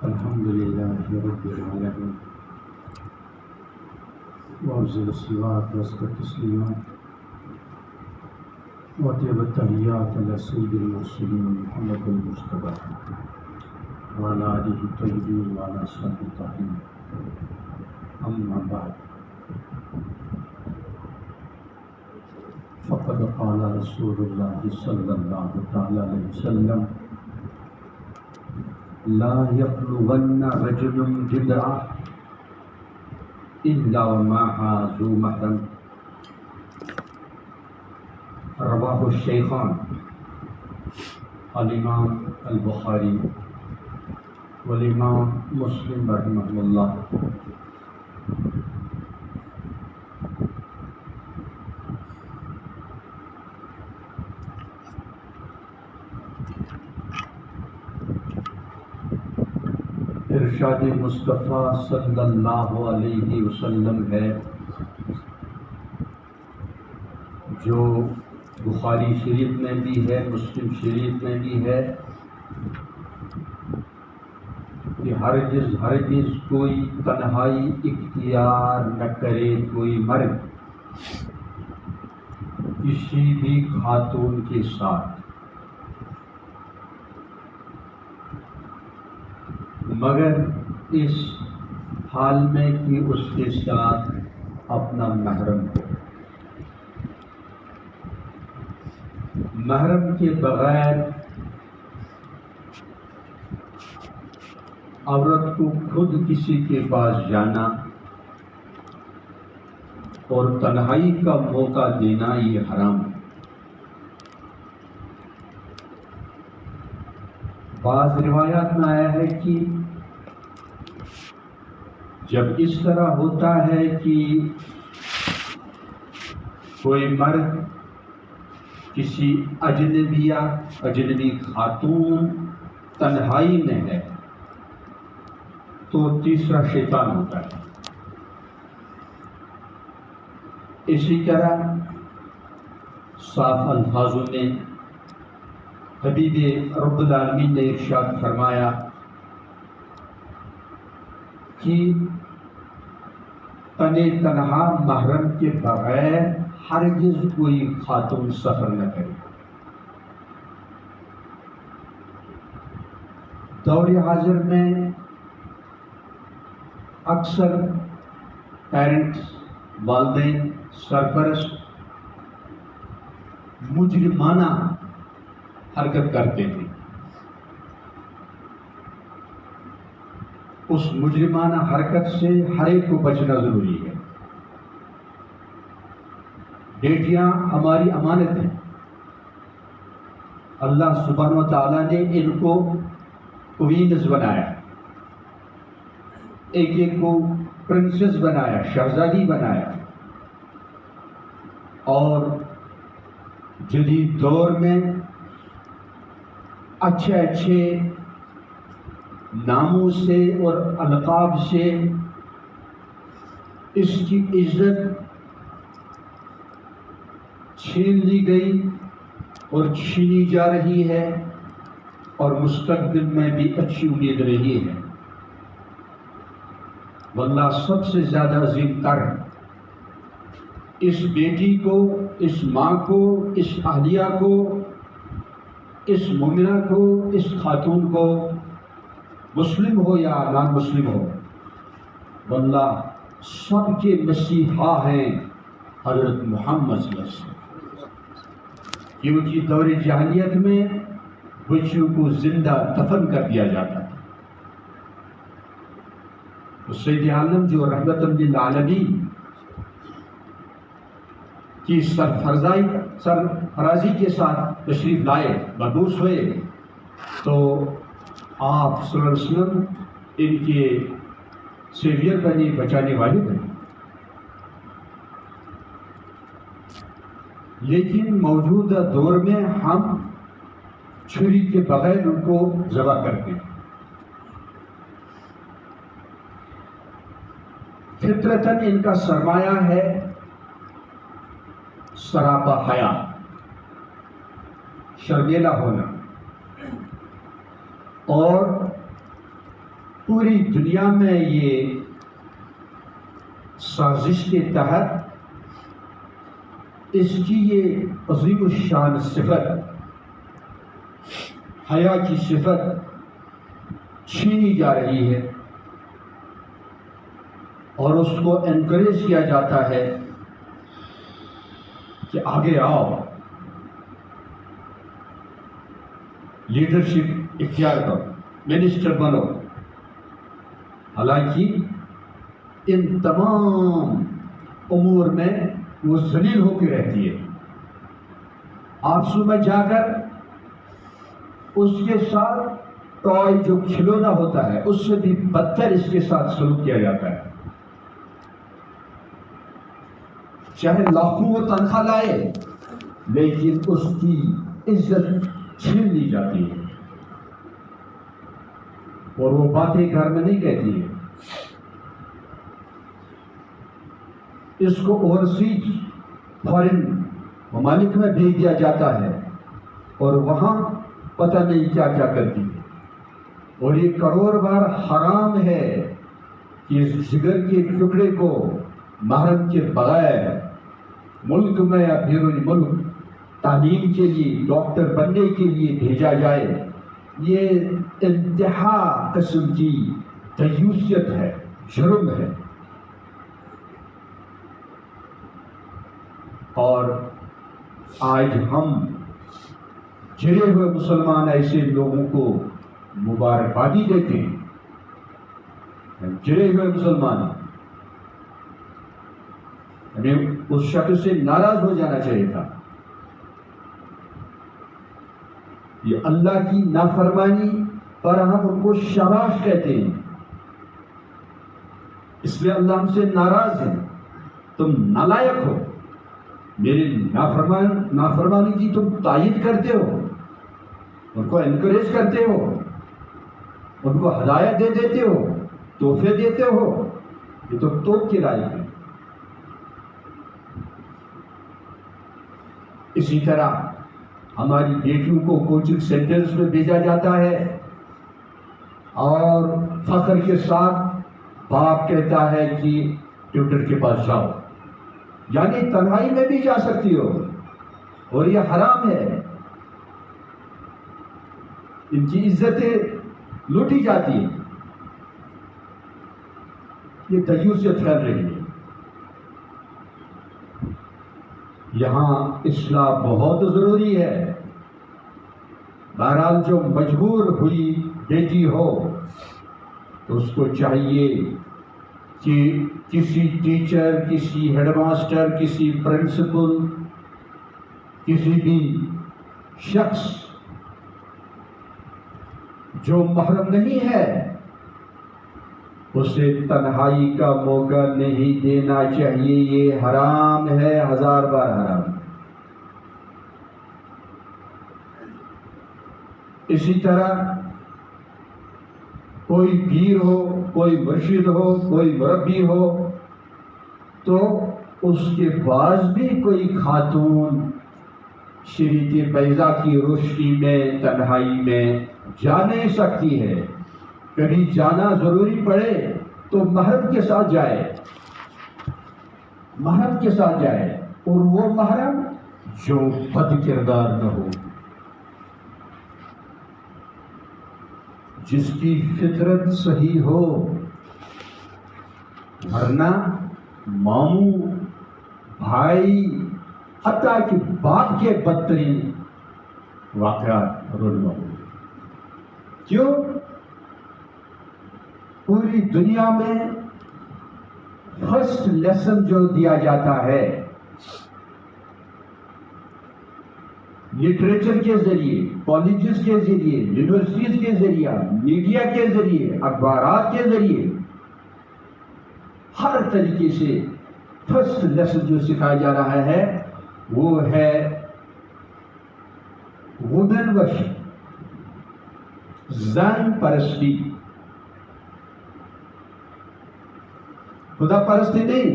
الحمد لله رب العالمين وأفضل الصلاة وأزكى التسليمات وأطيب التحيات على سيد المرسلين محمد المصطفى وعلى آله الطيبين وعلى أصحابه الطاهرين أما بعد فقد قال رسول الله صلى الله عليه وسلم لا يبلغن رجل جدعا إلا ومعها ذو محرم رواه الشيخان الإمام البخاري والإمام مسلم رحمه الله. ارشاد مصطفیٰ صلی اللہ علیہ وسلم ہے جو بخاری شریف میں بھی ہے، مسلم شریف میں بھی ہے کہ ہرگز کوئی تنہائی اختیار نہ کرے کوئی مرد کسی بھی خاتون کے ساتھ، مگر اس حال میں کہ اس کے ساتھ اپنا محرم ہو. محرم کے بغیر عورت کو خود کسی کے پاس جانا اور تنہائی کا موقع دینا یہ حرام ہے. بعض روایات میں آیا ہے کہ جب اس طرح ہوتا ہے کہ کوئی مرد کسی اجنبی خاتون تنہائی میں ہے تو تیسرا شیطان ہوتا ہے. اسی طرح صاف الفاظوں میں حبیب رب العالمین نے ارشاد فرمایا کہ تنہا محرم کے بغیر ہرگز کوئی خاتون سفر نہ کرے. دور حاضر میں اکثر پیرنٹس، والدین، سرپرست مجرمانہ حرکت کرتے ہیں. اس مجرمانہ حرکت سے ہر ایک کو بچنا ضروری ہے. بیٹیاں ہماری امانت ہیں. اللہ سبحانہ و تعالیٰ نے ان کو کوئینز بنایا، ایک ایک کو پرنسس بنایا، شہزادی بنایا. اور جدید دور میں اچھے اچھے ناموں سے اور القاب سے اس کی عزت چھین لی گئی اور چھینی جا رہی ہے، اور مستقبل میں بھی اچھی امید رہی ہے. واللہ سب سے زیادہ عظیم تر اس بیٹی کو، اس ماں کو، اس اہلیہ کو، اس مومنہ کو، اس خاتون کو، مسلم ہو یا نان مسلم ہو، واللہ سب کے مسیحا ہیں حضرت محمد صلی اللہ علیہ وسلم. کیونکہ دور جاہلیت میں بچیوں کو زندہ دفن کر دیا جاتا تھا. تو سید عالم جو رحمت للعالمین کی سرفرازی کے ساتھ تشریف لائے، مبعوث ہوئے، تو آپ صلی اللہ علیہ وسلم ان کے سیویئر بنے، بچانے والے بنے. لیکن موجودہ دور میں ہم چھری کے بغیر ان کو ذبح کرتے ہیں. فطرتاً ان کا سرمایہ ہے سراپا حیا، شرمیلا ہونا، اور پوری دنیا میں یہ سازش کے تحت اس کی یہ عظیم الشان صفت حیا کی صفت چھینی جا رہی ہے اور اس کو انکریج کیا جاتا ہے کہ آگے آؤ، لیڈرشپ اختیار کرو، منسٹر بنو۔ حالانکہ ان تمام امور میں وہ ذلیل ہو کے رہتی ہے۔ آپسو میں جا کر اس کے ساتھ ٹوائے جو کھلونا ہوتا ہے اس سے بھی بدتر اس کے ساتھ سلوک کیا جاتا ہے۔ چاہے لاکھوں وہ تنخواہ لائے لیکن اس کی عزت چھین لی جاتی ہے اور وہ باتیں گھر میں نہیں کہتی ہے۔ اس کو اوورسیز فارن ممالک میں بھیج دیا جاتا ہے اور وہاں پتہ نہیں کیا کیا کرتی ہے، اور یہ کروڑ بار حرام ہے کہ اس جگر کے ٹکڑے کو محرم کے بغیر ملک میں یا بیرون ملک تعلیم کے لیے، ڈاکٹر بننے کے لیے بھیجا جائے۔ یہ انتہا قسم کی دیوسیت ہے، جرم ہے۔ اور آج ہم جڑے ہوئے مسلمان ایسے لوگوں کو مبارکبادی دیتے ہیں، جڑے ہوئے مسلمان، ہمیں اس شخص سے ناراض ہو جانا چاہیے تھا۔ یہ اللہ کی نافرمانی پر ہم ان کو شاباش کہتے ہیں، اس لیے اللہ ہم سے ناراض ہے۔ تم نالائق ہو، میری نافرمانی کی تم تائید کرتے ہو، ان کو انکریج کرتے ہو، ان کو ہدایت دے دیتے ہو، تحفے دیتے ہو، یہ تو توپ کے لائق ہے۔ اسی طرح ہماری بیٹیوں کو کوچنگ سینٹرز میں بھیجا جاتا ہے اور فخر کے ساتھ باپ کہتا ہے کہ ٹیوٹر کے پاس جاؤ، یعنی تنہائی میں بھی جا سکتی ہو، اور یہ حرام ہے۔ ان کی عزتیں لوٹی جاتی ہیں، یہ دیوسیت پھیل رہی ہے۔ یہاں اصلاح بہت ضروری ہے۔ بہرحال جو مجبور ہوئی بیٹی ہو تو اس کو چاہیے کہ کسی ٹیچر، کسی ہیڈ ماسٹر، کسی پرنسپل، کسی بھی شخص جو محرم نہیں ہے اسے تنہائی کا موقع نہیں دینا چاہیے۔ یہ حرام ہے، 1000 بار حرام۔ اسی طرح کوئی پیر ہو، کوئی مرشد ہو، کوئی مربی ہو تو اس کے بعد بھی کوئی خاتون شریعت بیضا کی روشنی میں تنہائی میں جا نہیں سکتی ہے۔ کبھی جانا ضروری پڑے تو محرم کے ساتھ جائے، محرم کے ساتھ جائے، اور وہ محرم جو بد کردار نہ ہو، جس کی فطرت صحیح ہو، ورنہ ماموں، بھائی، حتیٰ کہ باپ کے بدترین واقعات رونما ہوئے۔ کیوں؟ پوری دنیا میں فرسٹ لیسن جو دیا جاتا ہے لٹریچر کے ذریعے، کالجز کے ذریعے، یونیورسٹیز کے ذریعے، میڈیا کے ذریعے، اخبارات کے ذریعے، ہر طریقے سے فرسٹ لیسن جو سکھایا جا رہا ہے وہ ہے وومن ورشپ، زن پرستی، خدا پرستی نہیں،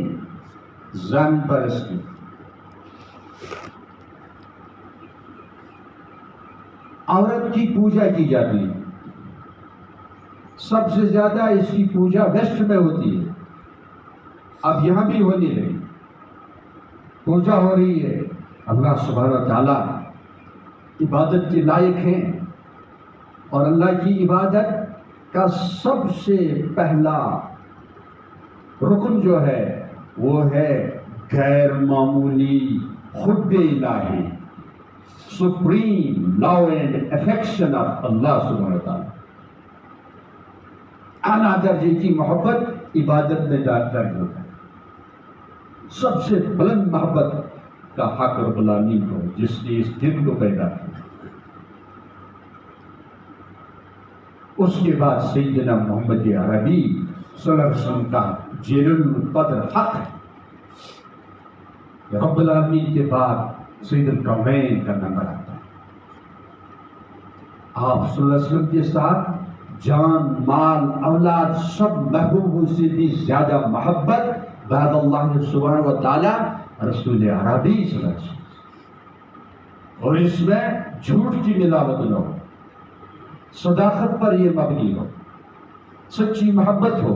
زن پرستی۔ عورت کی پوجا کی جاتی ہے، سب سے زیادہ اس کی پوجا ویسٹ میں ہوتی ہے، اب یہاں بھی ہونے لگی، پوجا ہو رہی ہے۔ اللہ سبحانہ و تعالیٰ عبادت کے لائق ہیں، اور اللہ کی عبادت کا سب سے پہلا رکن جو ہے وہ ہے غیر معمولی حب الہی، supreme love and affection of اللہ سبحانہ و تعالیٰ۔ اعلیٰ درجے کی محبت عبادت میں درج ہوتا ہے۔ سب سے بلند محبت کا حق رب العالمین کو، جس نے اس دن کو پیدا کیا۔ اس کے بعد سیدنا محمد عربی صلی اللہ علیہ وسلم کا جلیل القدر حق ہے۔ رب العالمین کے بعد سید الکونین کا نمبر آتا ہے۔ آپ صلی اللہ علیہ وسلم کے ساتھ جان، مال، اولاد سب محبوبوں سے بھی زیادہ محبت بعد اللہ سبحانہ و تعالی رسول عربی صلی اللہ علیہ وسلم، اور اس میں جھوٹ کی ملاوٹ نہ ہو، صداقت پر یہ مبنی ہو، سچی محبت ہو۔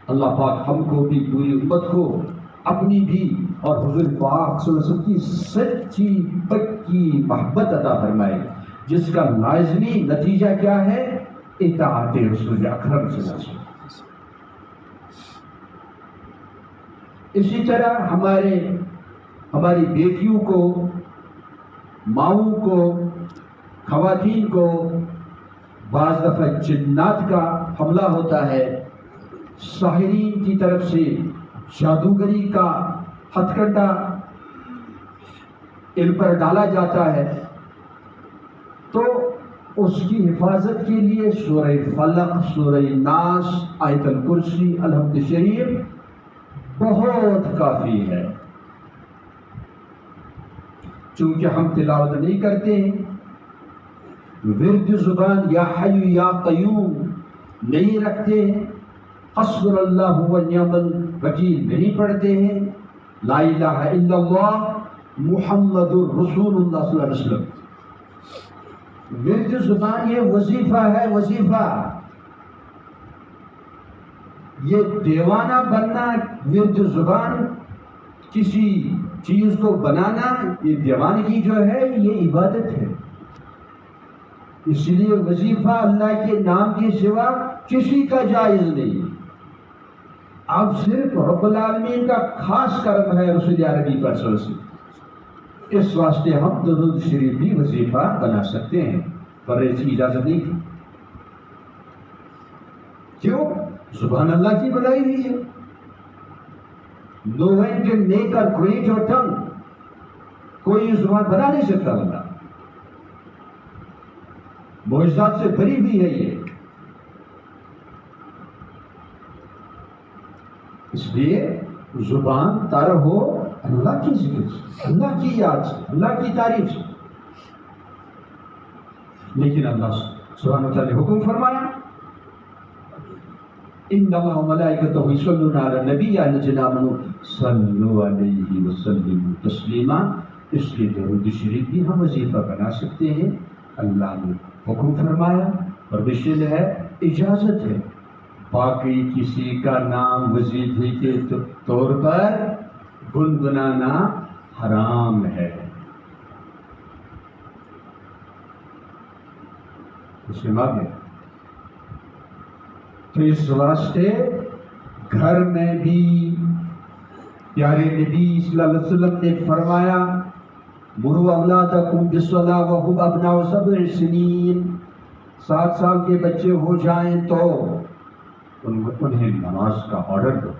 اللہ پاک ہم کو بھی، پوری امت کو، اپنی بھی اور حضور پاک صلی اللہ علیہ وسلم کی سچی پکی محبت عطا فرمائے، جس کا لازمی نتیجہ کیا ہے؟ اطاعت رسول اکرم صلی اللہ علیہ وسلم۔ اسی طرح ہماری بیٹیوں کو، ماؤں کو، خواتین کو بعض دفعہ جنات کا حملہ ہوتا ہے، ساحرین کی طرف سے جادوگری کا ہتھ کنڈا ان پر ڈالا جاتا ہے، تو اس کی حفاظت کے لیے سورہ فلق، سورہ ناس، آیت الکرسی، الحمد شریف بہت کافی ہے۔ چونکہ ہم تلاوت نہیں کرتے ہیں، ورد زبان یا حی یا قیوم نہیں رکھتے ہیں، حسبنا اللہ و نعم الوکیل نہیں پڑھتے ہیں، لا الہ الا اللہ محمد الرسول اللہ صلی اللہ علیہ وسلم، ورد زبان یہ وظیفہ ہے، وظیفہ۔ یہ دیوانہ بننا، ورد زبان کسی چیز کو بنانا، یہ دیوانگی جو ہے یہ عبادت ہے۔ اس لیے وظیفہ اللہ کے نام کے سوا کسی کا جائز نہیں۔ اب صرف رب العالمین کا خاص کرم ہے رسول عربی پر صلی اللہ علیہ وسلم، اس واسطے ہم درود شریف بھی وظیفہ بنا سکتے ہیں، پر اس کی اجازت نہیں تھی۔ کیوں؟ زبان اللہ کی بنائی ہوئی ہے۔ No one can make or create your tongue، کوئی زبان بنا نہیں سکتا بندہ، معجزات سے بھری ہوئی ہے یہ۔ اس لیے زبان تر ہو اللہ کی ذکر سے، اللہ کی یاد سے، اللہ کی تعریف سے۔ لیکن اللہ سبحانہ وتعالی نے حکم فرمایا، ان اللہ وملائکتہ یصلون علی النبی یا الذین آمنوا صلوا علیہ وسلموا تسلیما۔ اس لیے درود شریف بھی ہم وظیفہ بنا سکتے ہیں، اللہ نے حکم فرمایا، پرمیشن ہے، اجازت ہے۔ باقی کسی کا نام وظیفے کے طور پر گنگنانا حرام ہے۔ اس کے بعد تو اس واسطے گھر میں بھی پیارے نبی صلی اللہ علیہ وسلم نے فرمایا، مروا اولادکم بالصلاۃ وهم ابناء 7 سنین، 7 سال کے بچے ہو جائیں تو انہیں نماز کا آرڈر دو،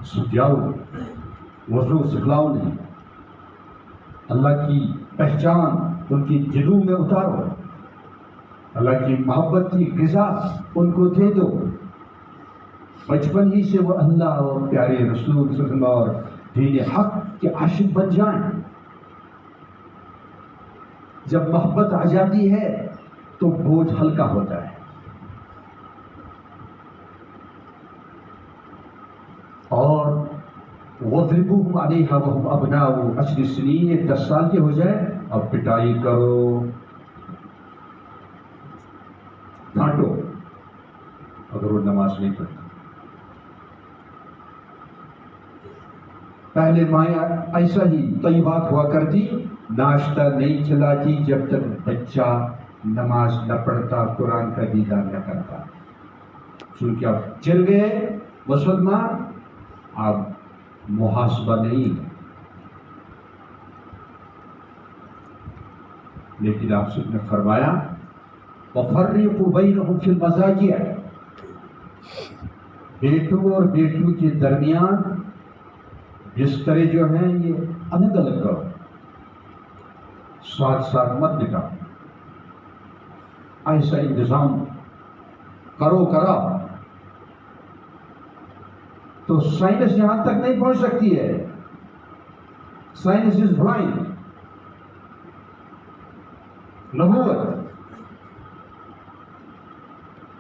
سجاؤ، وضو سکھلاؤ نہیں، اللہ کی پہچان ان کی دلوں میں اتارو، اللہ کی محبت کی غذا ان کو دے دو، بچپن ہی سے وہ اللہ اور پیارے رسول صلی اللہ علیہ وسلم اور دین حق کے عاشق بن جائیں۔ جب محبت آ جاتی ہے تو بوجھ ہلکا ہوتا ہے۔ اور وَاضْرِبُوهُمْ عَلَيْهَا وَهُمْ أَبْنَاءُ 10 سنین، 10 سال کے ہو جائے اب پٹائی کرو، ڈانٹو، کرو نماز نہیں پڑھتی. پہلے مائیں ایسا ہی طیبات ہوا کرتی، ناشتہ نہیں کھلاتی جب تک بچہ نماز نہ پڑھتا، قرآن کا دیدار نہ کرتا. چونکہ اب چل گئے مسلمان، اب محاسبہ نہیں. لیکن آپ سب نے فرمایا وَفَرِّقُوا بَيْنَهُمْ فِي الْمَضَاجِعِ، بیٹوں اور بیٹیوں کے درمیان بسترے جو ہیں یہ الگ الگ کرو، ساتھ ساتھ مت بٹاؤ. ایسا انتظام کرو کرا تو سائنس یہاں تک نہیں پہنچ سکتی ہے. Science is blind. نبوت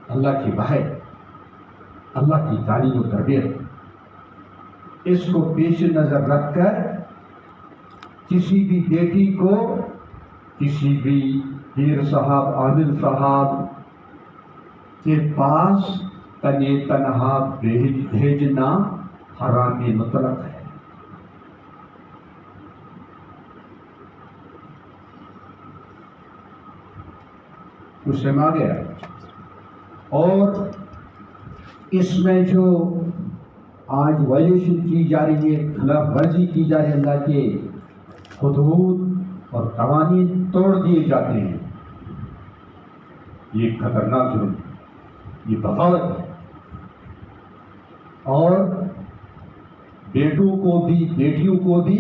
اللہ کی وحی، اللہ کی تعلیم و تربیت، اس کو پیش نظر رکھ کر کسی بھی بیٹی کو، کسی بھی پیر صاحب، عامل صاحب کے پاس تنے تنہا بھیجنا حرام مطلق ہے. اس میں آ گیا. اور اس میں جو آج وائلیشن کی جا رہی ہے، خلاف ورزی کی جا رہی ہے، اللہ کے حدود اور قوانین توڑ دیے جاتے ہیں، یہ خطرناک جرم، یہ بغاوت ہے. اور بیٹوں کو بھی بیٹیوں کو بھی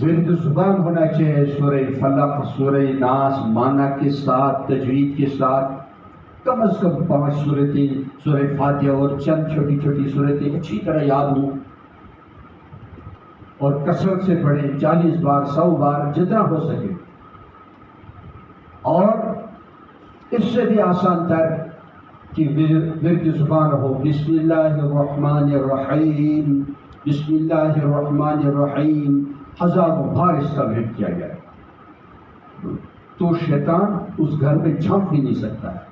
ورد زبان ہونا چاہیے. سورہ فلق، سورہ ناس معنی کے ساتھ، تجوید کے ساتھ، کم از کم 5 سورتیں، سورہ فاتحہ اور چند چھوٹی چھوٹی سورتیں اچھی طرح یاد ہوں اور کثرت سے پڑھیں، 40 بار 100 بار جتنا ہو سکے. اور اس سے بھی آسان تر کہ ورد زبان ہو، بسم اللہ الرحمن الرحیم، بسم اللہ الرحمن الرحیم 1000 بار اس کا ورد کیا جائے تو شیطان اس گھر میں جھانک بھی نہیں سکتا ہے.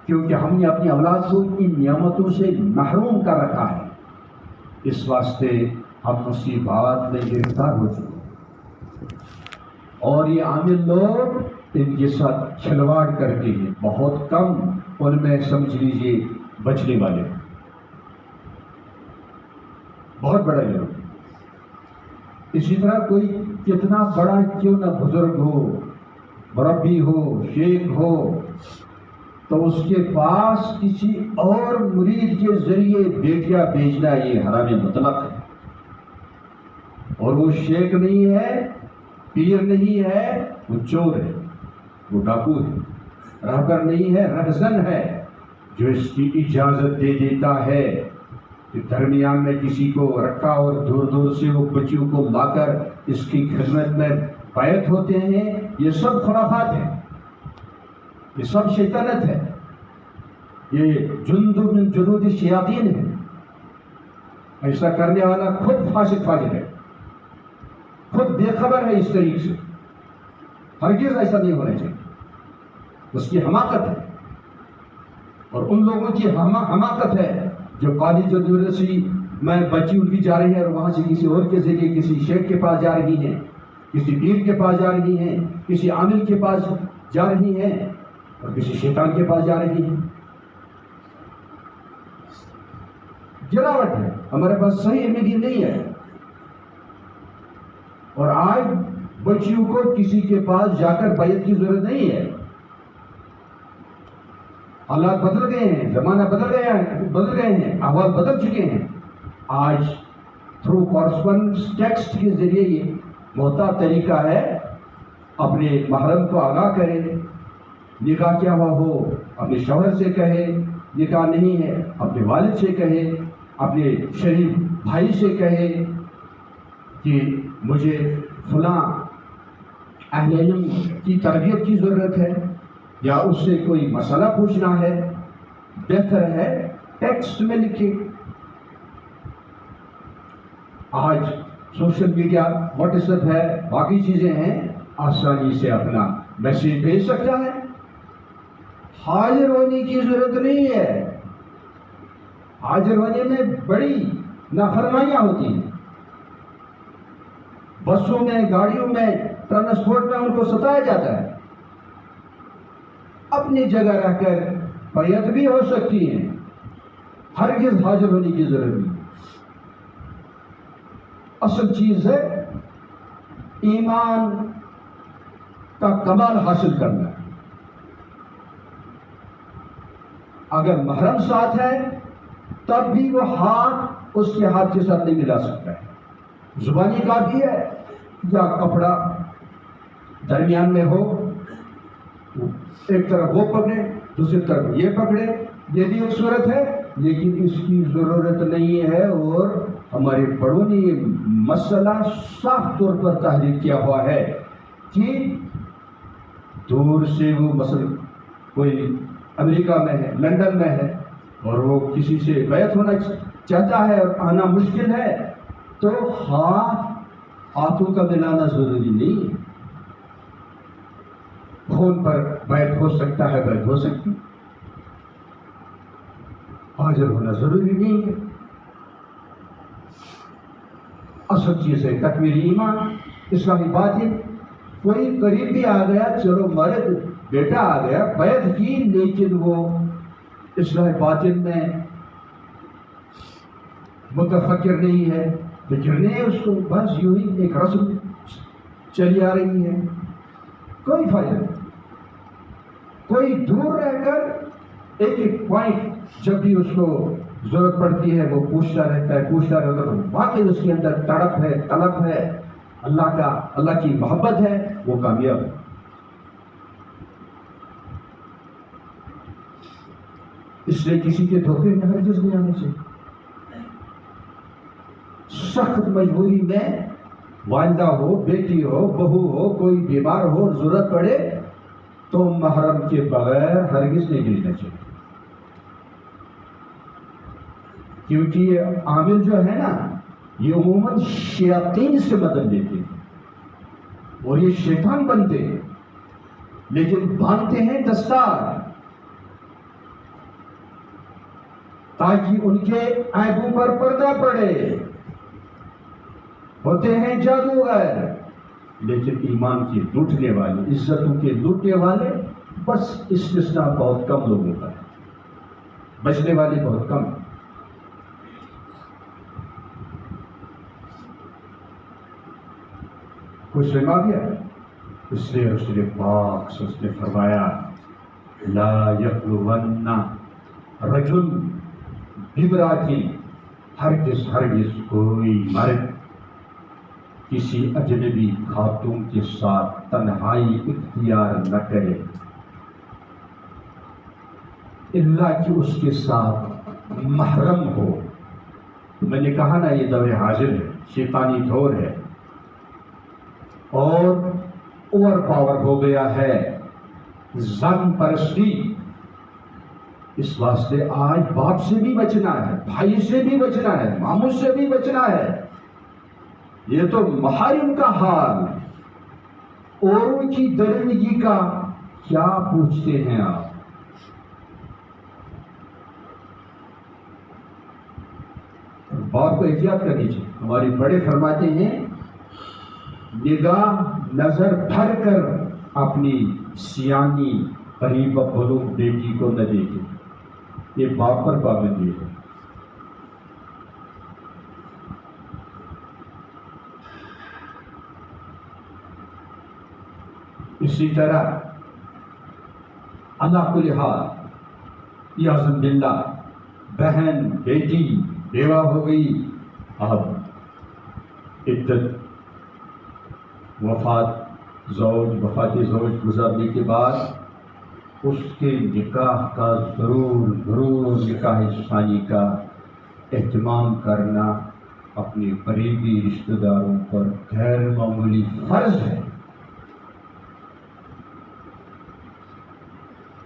کیونکہ ہم نے اپنی اولاد کو ان نعمتوں سے محروم کر رکھا ہے، اس واسطے ہم مصیبات میں گرفتار ہو چکے ہیں. اور یہ عامل لوگ ان کے ساتھ کھلواڑ کرتے ہیں، بہت کم ان میں سمجھ لیجیے بچنے والے، بہت بڑا جرم. اسی طرح کوئی کتنا بڑا کیوں نہ بزرگ ہو، مربی ہو، شیخ ہو، تو اس کے پاس کسی اور مرید کے ذریعے بیٹیاں بھیجنا یہ حرام مطلق ہے. اور وہ شیخ نہیں ہے، پیر نہیں ہے، وہ چور ہے، وہ ڈاکو ہے، راہبر نہیں ہے، رہزن ہے، جو اس کی اجازت دے دیتا ہے کہ درمیان میں کسی کو رکھا اور دور دور سے وہ بچیوں کو لا کر اس کی خدمت میں بیعت ہوتے ہیں. یہ سب خرافات ہیں، یہ سب شیطنت ہے، یہ جند من جنود الشیاطین ہے. ایسا کرنے والا خود فاسق فاجر ہے، خود بے خبر ہے اس طریقے سے. ہرگز ایسا نہیں ہونا چاہیے، اس کی حماقت ہے. اور ان لوگوں کی حماقت ہے جو کالج اور یونیورسٹی میں بچی ان کی جا رہی ہے اور وہاں سے کسی اور کے ذریعے کسی شیخ کے پاس جا رہی ہیں، کسی پیر کے پاس جا رہی ہیں، کسی عامل کے پاس جا رہی ہیں اور کسی شیطان کے پاس جا رہی ہیں. گراوٹ ہے، ہمارے پاس صحیح امیدی نہیں ہے. اور آج بچیوں کو کسی کے پاس جا کر بیعت کی ضرورت نہیں ہے. حالات بدل گئے ہیں، زمانہ بدل گئے ہیں، احوال بدل چکے ہیں. آج تھرو کورسپونڈنس ٹیکسٹ کے ذریعے یہ محتاط طریقہ ہے، اپنے محرم کو آگاہ کرے. نکاح کیا ہوا ہو اپنے شوہر سے کہے، نکاح نہیں ہے اپنے والد سے کہے، اپنے شریف بھائی سے کہے کہ مجھے فلاں اہل علم کی تربیت کی ضرورت ہے یا اس سے کوئی مسئلہ پوچھنا ہے. بہتر ہے ٹیکسٹ میں لکھے. آج سوشل میڈیا، واٹس ایپ ہے، باقی چیزیں ہیں، آسانی سے اپنا میسیج بھیج سکتا ہے. حاضر ہونے کی ضرورت نہیں ہے. حاضر ہونے میں بڑی نافرمانیاں ہوتی ہیں. بسوں میں، گاڑیوں میں، ٹرانسپورٹ میں ان کو ستایا جاتا ہے. اپنی جگہ رہ کر بیعت بھی ہو سکتی ہیں. ہرگز حاضر ہونے کی ضرورت نہیں. اصل چیز ہے ایمان کا کمال حاصل کرنا. اگر محرم ساتھ ہے تب بھی وہ ہاتھ اس کے ہاتھ کے ساتھ نہیں ملا سکتا ہے. زبانی کافی ہے یا کپڑا درمیان میں ہو، ایک طرف وہ پکڑے دوسری طرف یہ پکڑے، یہ بھی ایک صورت ہے. لیکن اس کی ضرورت نہیں ہے. اور ہمارے بڑوں نے یہ مسئلہ صاف طور پر تحریر کیا ہوا ہے کہ دور سے وہ مثلا کوئی امریکہ میں ہے، لندن میں ہے، اور وہ کسی سے بیعت ہونا چاہتا ہے اور آنا مشکل ہے، تو ہاتھوں کا ملانا ضروری نہیں ہے. فون پر بیعت ہو سکتا ہے، بیعت ہو سکتی. حاضر ہونا ضروری نہیں ہے. اصل چیز ہے تکمیل ایمان، اسلامی باطن. کوئی قریب بھی آ گیا، چلو مرد بیٹا آ گیا، بیعت کی، لیکن وہ اسلامی باطن میں متفکر نہیں ہے، فکر نہیں ہے اس کو، بس یوں ہی ایک رسم چلی آ رہی ہے. کوئی فائدہ نہیں. کوئی دور رہ کر ایک ایک پوائنٹ جب بھی اس کو ضرورت پڑتی ہے وہ پوچھتا رہتا ہے. واقعی اس کے اندر تڑپ ہے، طلب ہے، اللہ کی محبت ہے، وہ کامیاب ہے. اس لیے کسی کے دھوکے میں ہرگز نہیں آنے چاہیے. سخت مجبوری میں والدہ ہو، بیٹی ہو، بہو ہو، کوئی بیمار ہو، ضرورت پڑے تو محرم کے بغیر ہرگز نہیں بھیجنا چاہیے. کیونکہ یہ عامل جو ہے نا، یہ عموماً شیاطین سے مدد لیتے ہیں اور یہ شیطان بنتے ہیں، لیکن باندھتے ہیں دستار تاکہ ان کے عیبوں پر پردہ پڑے. ہوتے ہیں جادوگر، لیکن ایمان کے لوٹنے والے، عزتوں کے لوٹنے والے بس استثناء بہت کم لوگوں کا ہے. بچنے والے بہت کم. کچھ سنا گیا. اس لیے رسول پاک سے اس نے فرمایا لا یخلون رجل بامرأۃ، ہرگز کوئی مرد کسی اجنبی خاتون کے ساتھ تنہائی اختیار نہ کرے الا کہ اس کے ساتھ محرم ہو. میں نے کہا نا یہ دور حاضر ہے، شیطانی دور ہے اور اوور پاور ہو گیا ہے زن پرستی. اس واسطے آج باپ سے بھی بچنا ہے، بھائی سے بھی بچنا ہے، ماموں سے بھی بچنا ہے. یہ تو محارم کا حال. اوروں کی درندگی کا کیا پوچھتے ہیں آپ؟ باپ کو احتیاط کرنی چاہیے. ہمارے بڑے فرماتے ہیں نگاہ نظر بھر کر اپنی سیانی قریب بلوغ بیٹی کو نہ دیکھے. یہ باپ پر پابندی ہے. اسی طرح اللہ کل حال یعظم باللہ بہن بیٹی بیوہ ہو گئی، اب عدت وفات زوج گزرنے کے بعد اس کے نکاح کا ضرور نکاح ثانی کا اہتمام کرنا اپنے قریبی رشتہ داروں پر غیر معمولی فرض ہے.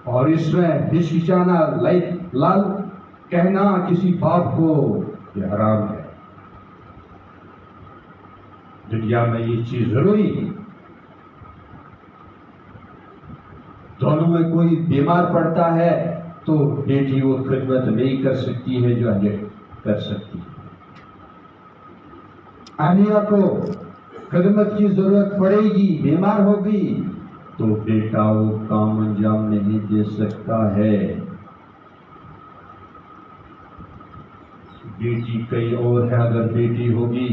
اور اس میں ہچکچانا، لال کہنا کسی باپ کو یہ حرام ہے. دنیا میں یہ چیز ضروری ہے دونوں میں کوئی بیمار پڑتا ہے تو بیٹی وہ خدمت نہیں کر سکتی ہے جو اہلیہ کر سکتی ہے۔ اہلیہ کو خدمت کی ضرورت پڑے گی، بیمار ہوگی تو بیٹا وہ کام انجام نہیں دے سکتا ہے۔ بیٹی کئی اور ہے، اگر بیٹی ہوگی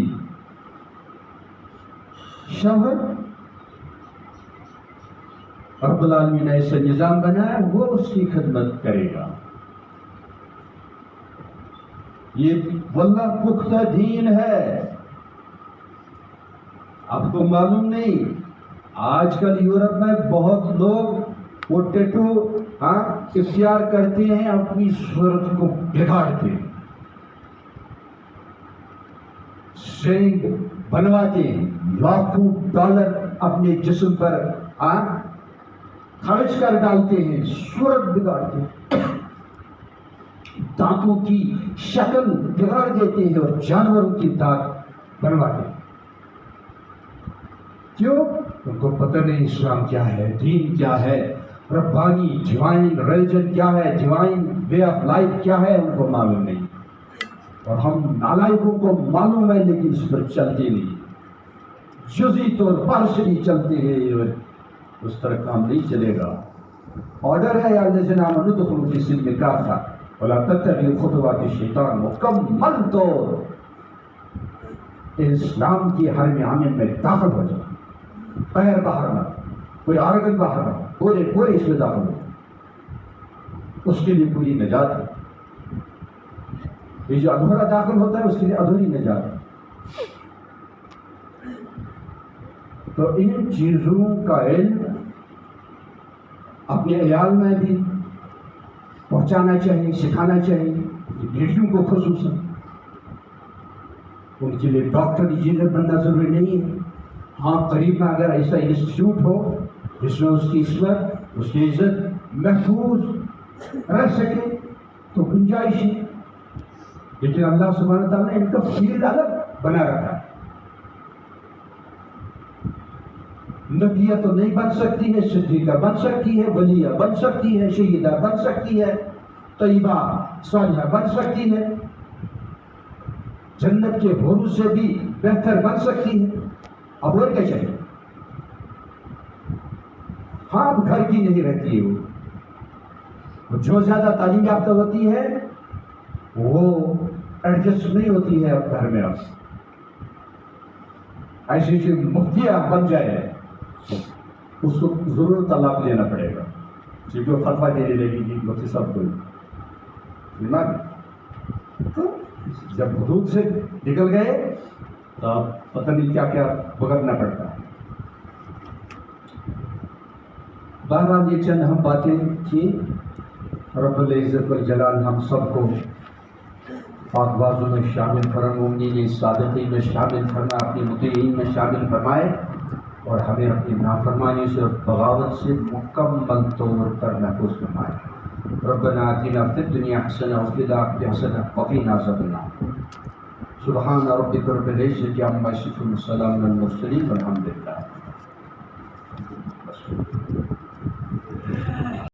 شوہر رب العالمین نے ایسا نظام بنایا وہ اس کی خدمت کرے گا۔ یہ واللہ پختہ دین ہے۔ آپ کو معلوم نہیں، آج کل یورپ میں بہت لوگ وہ ٹیٹو اختیار کرتے ہیں، اپنی صورت کو بگاڑتے ہیں، سینگ بنواتے ہیں، لاکھوں ڈالر اپنے جسم پر خرچ کر ڈالتے ہیں، صورت بگاڑتے ہیں، دانتوں کی شکل بگاڑ دیتے ہیں اور جانوروں کی دانت بنواتے ہیں۔ کیوں؟ ان کو پتہ نہیں اسلام کیا ہے، دین کیا ہے، ربانی ڈیوائن ریلیجن کیا ہے، ڈیوائن وے آف لائف کیا ہے، ان کو معلوم نہیں۔ اور ہم نالائقوں کو معلوم ہے لیکن اس پر چلتے نہیں، جزئی طور پر سے نہیں چلتے ہیں، اس طرح کام نہیں چلے گا۔ آرڈر ہے یا الذین آمنوا ادخلوا فی السلم کافہ ولا تتبعوا خطوات الشیطان، مکمل طور اسلام کی حرم آمن میں داخل ہو جائے، پیر باہر نہ، کوئی آرگن باہر نہ، پورے اس میں داخل ہو، اس کے لیے پوری نجات ہے۔ یہ جو ادھورا داخل ہوتا ہے اس کے لیے ادھوری نجات ہے۔ تو ان چیزوں کا علم اپنے عیال میں بھی پہنچانا چاہیے، سکھانا چاہیے، بیٹیوں کو خصوصاً۔ ان کے لیے ڈاکٹر انجینئر بننا ضروری نہیں ہے۔ ہاں قریب میں اگر ایسا انسٹیٹیوٹ ہو جس میں اس کی عصمت، اس کی عزت محفوظ رہ سکے تو گنجائش ہے، لیکن اللہ سبحانہ تعالیٰ نے ان کا فیلڈ الگ بنا رکھا ہے۔ نبیہ تو نہیں بن سکتی ہے، صدیقہ بن سکتی ہے، ولیہ بن سکتی ہے، شہیدہ بن سکتی ہے، طیبہ صالحہ بن سکتی ہے، جنت کے حور سے بھی بہتر بن سکتی ہے۔ اب اور کیا چاہیے؟ ہاں اب گھر کی نہیں رہتی ہے، وہ جو زیادہ تعلیم یافتہ ہوتی ہے وہ ایڈجسٹ نہیں ہوتی ہے اب گھر میں۔ اب ایسی چیز مفتیہ بن جائے اس کو ضرور طلاق لینا پڑے گا، کیونکہ وہ فتویٰ دینے لگے گی مفتی صاحب کو دماغ۔ جب حدود سے نکل گئے تو پتہ نہیں کیا کیا بھگتنا پڑتا ہے۔ بہرحال یہ چند ہم باتیں تھیں، رب العزت والجلال ہم سب کو پاک بازوں میں شامل فرما، مومنین صادقین میں شامل فرما، اپنے مطیعین میں شامل فرمائے، اور ہمیں اپنی نافرمانی سے اور بغاوت سے مکمل طور پر محفوظ فرمائے۔ ربنا آتنا فی الدنیا حسنہ وفی الآخرۃ حسنہ وقنا عذاب النار۔ سبحان ربک رب العزۃ عما یصفون، وسلام علی المرسلین والحمد للہ۔